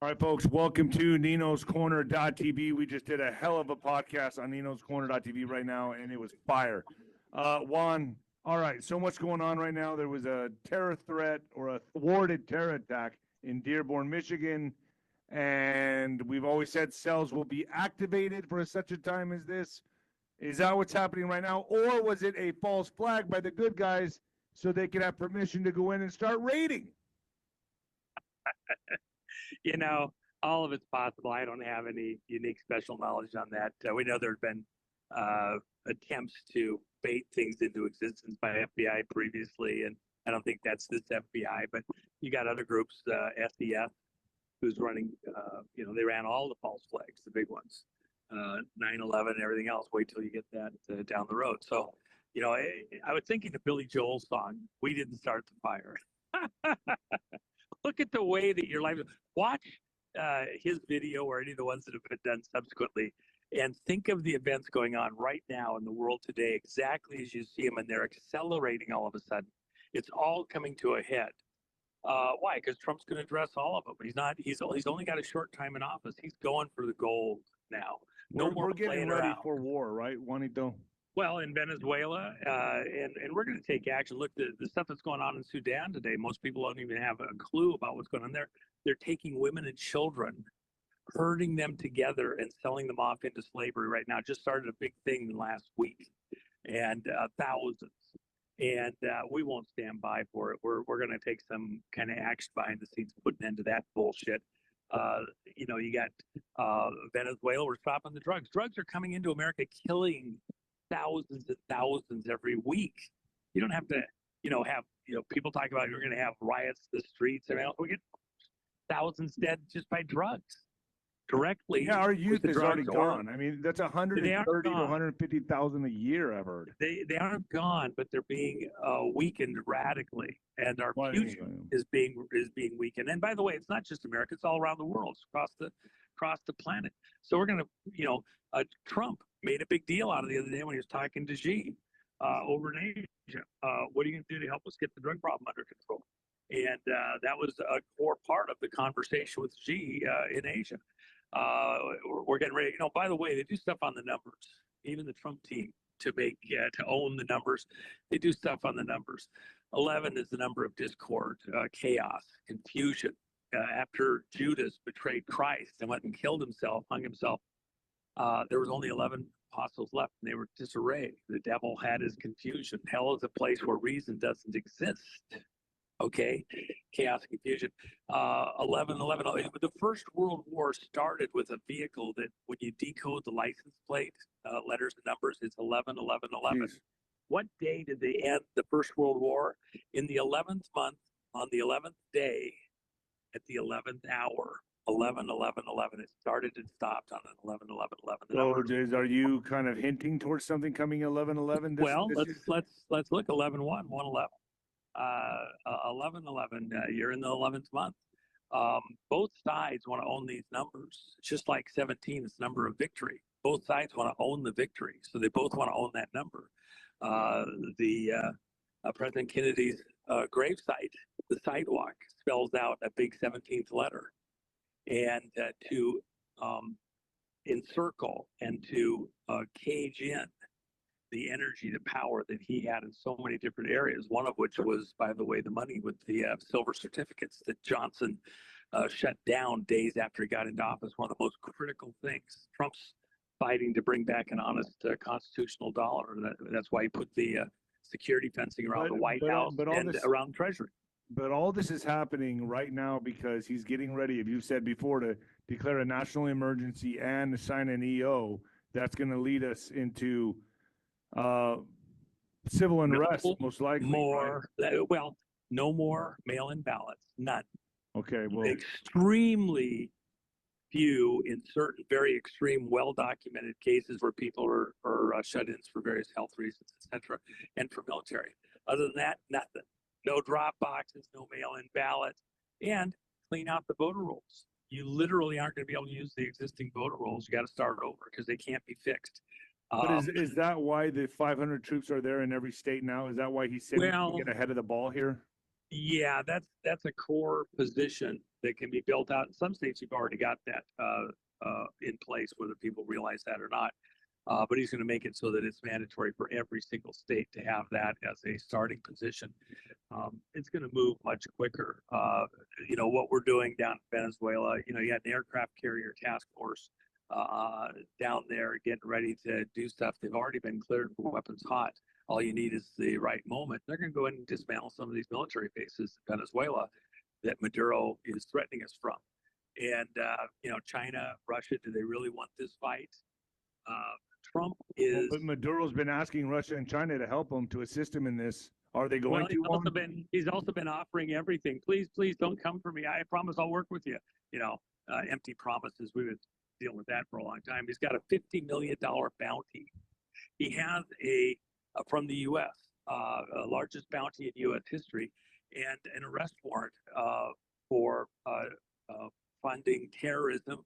All right, folks, welcome to Nino's Corner.tv. We just did a hell of a podcast on Nino's Corner.tv right now, and it was fire. Juan, all right, so much going on right now. There was a terror threat or a thwarted terror attack in Dearborn, Michigan, and we've always said cells will be activated for such a time as this. Is that what's happening right now, or was it a false flag by the good guys so they could have permission to go in and start raiding? You know, all of it's possible. I don't have any unique special knowledge on that. We know there have been attempts to bait things into existence by FBI previously, and I don't think that's this FBI, but you got other groups, SDF, who's running, they ran all the false flags, the big ones, 9/11 and everything else. Wait till you get that down the road. So, I was thinking the Billy Joel song, "We Didn't Start the Fire." Look at the way that your life is. Watch his video or any of the ones that have been done subsequently, and think of the events going on right now in the world today, exactly as you see them, and they're accelerating all of a sudden. It's all coming to a head. Why? Because Trump's going to address all of them. He's not. He's only got a short time in office. He's going for the gold now. We're getting ready for war, right, Juanito? Well, in Venezuela, and we're going to take action. Look, the stuff that's going on in Sudan today, most people don't even have a clue about what's going on there. They're taking women and children, herding them together and selling them off into slavery right now. Just started a big thing last week, and thousands. And we won't stand by for it. We're going to take some kind of action behind the scenes, put an end to that bullshit. You got Venezuela. We're stopping the drugs. Drugs are coming into America, killing thousands and thousands every week. You don't have to, have people talk about you're going to have riots in the streets. I mean, we get thousands dead just by drugs directly. Yeah, our youth is already gone. I mean, that's 130 to 150,000 a year, I've heard. They aren't gone, but they're being weakened radically, and our future is being weakened. And by the way, it's not just America; it's all around the world, it's across the planet. So we're going to, Trump made a big deal out of the other day when he was talking to Xi over in Asia. What are you going to do to help us get the drug problem under control? And that was a core part of the conversation with Xi in Asia. We're getting ready. By the way, they do stuff on the numbers. Even the Trump team to own the numbers, they do stuff on the numbers. 11 is the number of discord, chaos, confusion. After Judas betrayed Christ and went and hung himself, there was only 11 apostles left, and they were disarray. The devil had his confusion. Hell is a place where reason doesn't exist. Okay, chaos and confusion. 11. The First World War started with a vehicle that, when you decode the license plate, letters and numbers, it's 11. Jeez. What day did they end the First World War? In the 11th month, on the 11th day, at the 11th hour. 11. It started and stopped on an 11. So, are you kind of hinting towards something coming 11? Well, let's look 11/1, 111. 11, you're in the 11th month. Both sides want to own these numbers. It's just like 17, it's the number of victory. Both sides want to own the victory, so they both want to own that number. President Kennedy's gravesite, the sidewalk, spells out a big 17th letter. And to encircle and to cage in the energy, the power that he had in so many different areas, one of which was, by the way, the money with the silver certificates that Johnson shut down days after he got into office. One of the most critical things. Trump's fighting to bring back an honest constitutional dollar. That's why he put the security fencing around the White House and around the Treasury. But all this is happening right now because he's getting ready, as you said before, to declare a national emergency and to sign an EO that's going to lead us into civil unrest, most likely. No more mail-in ballots. None. Okay, well. Extremely few in certain very extreme, well-documented cases where people are shut-ins for various health reasons, etc., and for military. Other than that, nothing. No drop boxes, no mail-in ballots, and clean out the voter rolls. You literally aren't going to be able to use the existing voter rolls. You got to start over because they can't be fixed. But is that why the 500 troops are there in every state now? Is that why he's saying to get ahead of the ball here? Yeah, that's a core position that can be built out. In some states, you've already got that in place, whether people realize that or not. But he's going to make it so that it's mandatory for every single state to have that as a starting position. It's going to move much quicker. What we're doing down in Venezuela, you had an aircraft carrier task force down there getting ready to do stuff. They've already been cleared for weapons hot. All you need is the right moment. They're going to go in and dismantle some of these military bases in Venezuela that Maduro is threatening us from. And, China, Russia, do they really want this fight? Trump is. But Maduro's been asking Russia and China to help him, to assist him in this. Are they going to? He's also been offering everything. Please, don't come for me. I promise I'll work with you. Empty promises. We've been dealing with that for a long time. He's got a $50 million bounty. He has from the U.S. Largest bounty in U.S. history, and an arrest warrant for funding terrorism,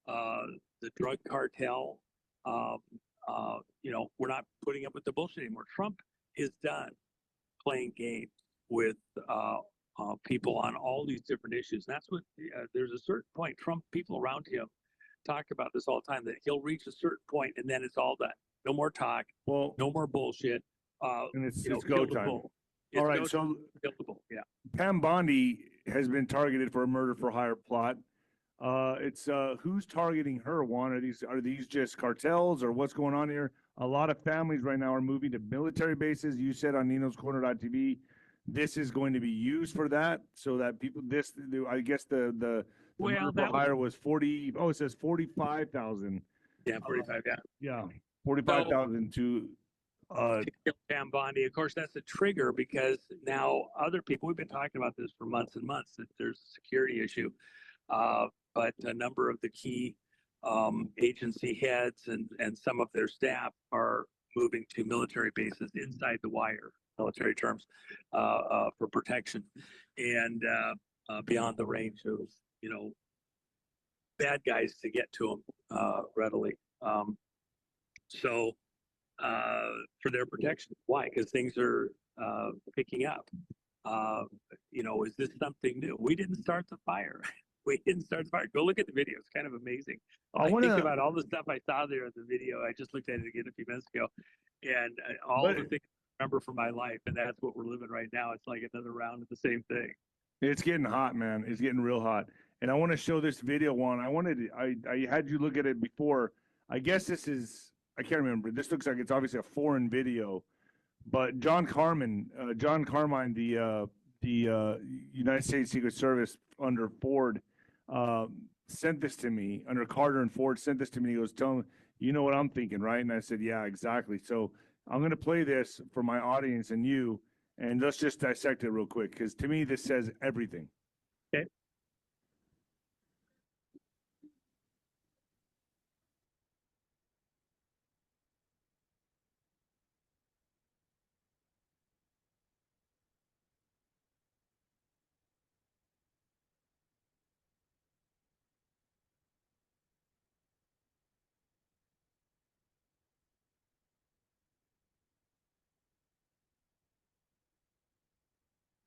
the drug cartel. We're not putting up with the bullshit anymore. Trump is done playing games with people on all these different issues. And that's what there's a certain point. Trump, people around him talk about this all the time, that he'll reach a certain point and then it's all done. No more talk. Well, no more bullshit. And it's go time. All right, so yeah. 𝗵𝗶𝗀𝗶 has been targeted for a murder for hire plot. It's who's targeting her, Juan? Are these just cartels, or what's going on here? A lot of families right now are moving to military bases. You said on 𝗬𝗏𝐶𝗂𝗁.tv, this is going to be used for that, so that people. I guess the murder for hire was 40. Oh, it says 45,000. Yeah, 45. Yeah, 45,000 to. Kill 𝗵𝗶𝗀𝗶. Of course, that's a trigger, because now other people. We've been talking about this for months and months, that there's a security issue. But a number of the key agency heads and some of their staff are moving to military bases inside the wire, military terms, for protection, and beyond the range of bad guys to get to them readily. For their protection. Why? Because things are picking up. Is this something new? We didn't start the fire. We didn't start the fire. Go look at the video. It's kind of amazing. I think about all the stuff I saw there in the video. I just looked at it again a few minutes ago, and all the things I remember from my life, and that's what we're living right now. It's like another round of the same thing. It's getting hot, man. It's getting real hot. And I want to show this video, Juan. I had you look at it before. I guess this is, I can't remember. This looks like it's obviously a foreign video, but John Carmine, the United States Secret Service under Ford, sent this to me, under Carter and Ford sent this to me. He goes, tell him, you know what I'm thinking, right? And I said, yeah, exactly. So I'm going to play this for my audience and you, and let's just dissect it real quick, because to me, this says everything. Okay.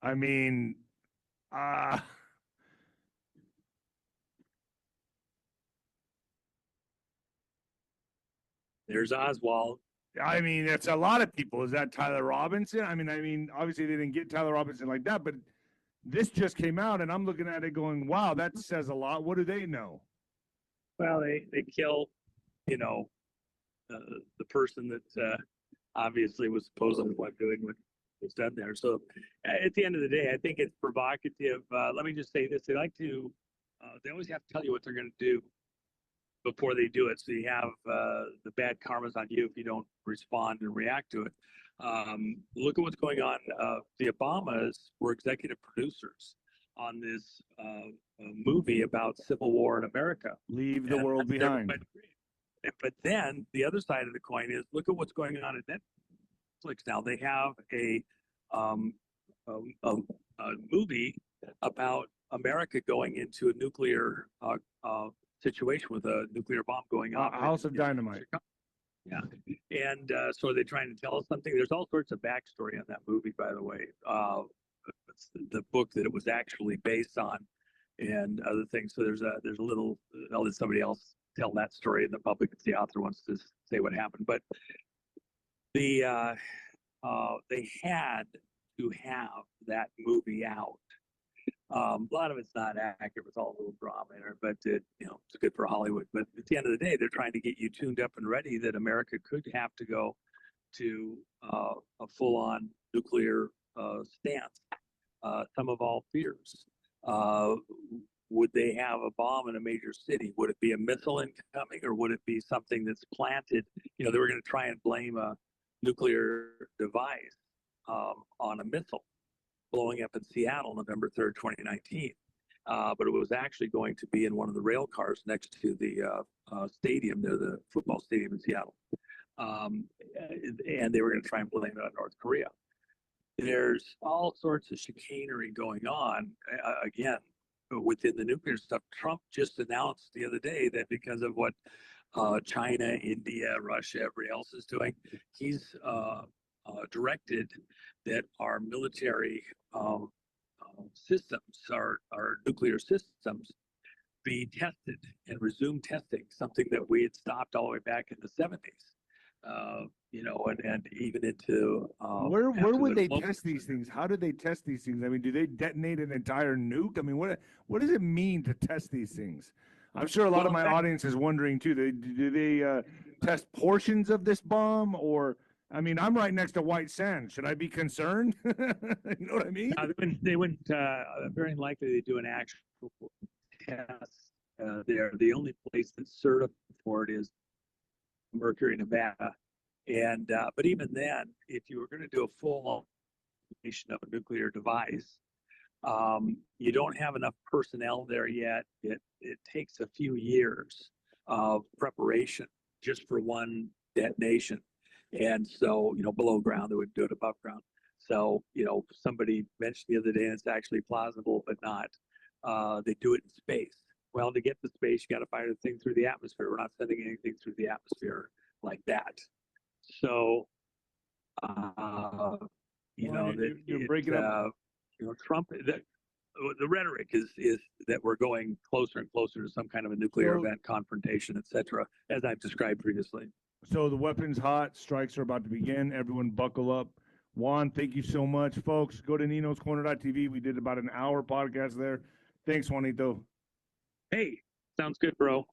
I mean, there's Oswald. I mean, it's a lot of people. Is that Tyler Robinson? I mean, obviously they didn't get Tyler Robinson like that, but this just came out, and I'm looking at it going, wow, that says a lot. What do they know? Well, they kill, the person that obviously was supposedly doing what was done there. So at the end of the day, I think it's provocative. Let me just say this. They always have to tell you what they're going to do before they do it. So you have the bad karmas on you if you don't respond and react to it. Look at what's going on. The Obamas were executive producers on this movie about civil war in America. Leave the world behind. But then the other side of the coin is, look at what's going on at Netflix now. They have a movie about America going into a nuclear situation with a nuclear bomb going off. House of Dynamite. Yeah. And so are they trying to tell us something? There's all sorts of backstory on that movie, by the way. The book that it was actually based on and other things. So there's a little. I'll let somebody else tell that story in the public if the author wants to say what happened. But they had to have that movie out. A lot of it's not accurate. It's all a little drama in it, but it's good for Hollywood. But at the end of the day, they're trying to get you tuned up and ready that America could have to go to a full-on nuclear stance. Some of all fears. Would they have a bomb in a major city? Would it be a missile incoming, or would it be something that's planted? They were going to try and blame a nuclear device on a missile blowing up in Seattle, November 3rd, 2019. But it was actually going to be in one of the rail cars next to the stadium, the football stadium in Seattle. And they were going to try and blame it on North Korea. There's all sorts of chicanery going on, again, within the nuclear stuff. Trump just announced the other day that because of what China, India, Russia, everybody else is doing, he's directed that our military systems, our nuclear systems, be tested and resume testing, something that we had stopped all the way back in the 70s. And even into where would they test these things? How do they test these things? I mean, do they detonate an entire nuke? I mean, what does it mean to test these things? I'm sure a lot of my audience is wondering too. Do they test portions of this bomb, or I mean, I'm right next to white sand. Should I be concerned? You know what I mean? No, they wouldn't. Very likely they do an actual test. They're the only place that's certified for it is Mercury, Nevada. And but even then, if you were going to do a full implementation of a nuclear device, you don't have enough personnel there yet. It takes a few years of preparation just for one detonation. And so, below ground, they would do it above ground. So, somebody mentioned the other day, and it's actually plausible, but not. They do it in space. Well, to get to space, you got to fire the thing through the atmosphere. We're not sending anything through the atmosphere like that. So, you're breaking up. Trump. The rhetoric is that we're going closer and closer to some kind of a nuclear event, confrontation, etc., as I've described previously. So the weapon's hot. Strikes are about to begin. Everyone buckle up. Juan, thank you so much, folks. Go to @Nino'sCorner.tv. We did about an hour podcast there. Thanks, Juanito. Hey, sounds good, bro.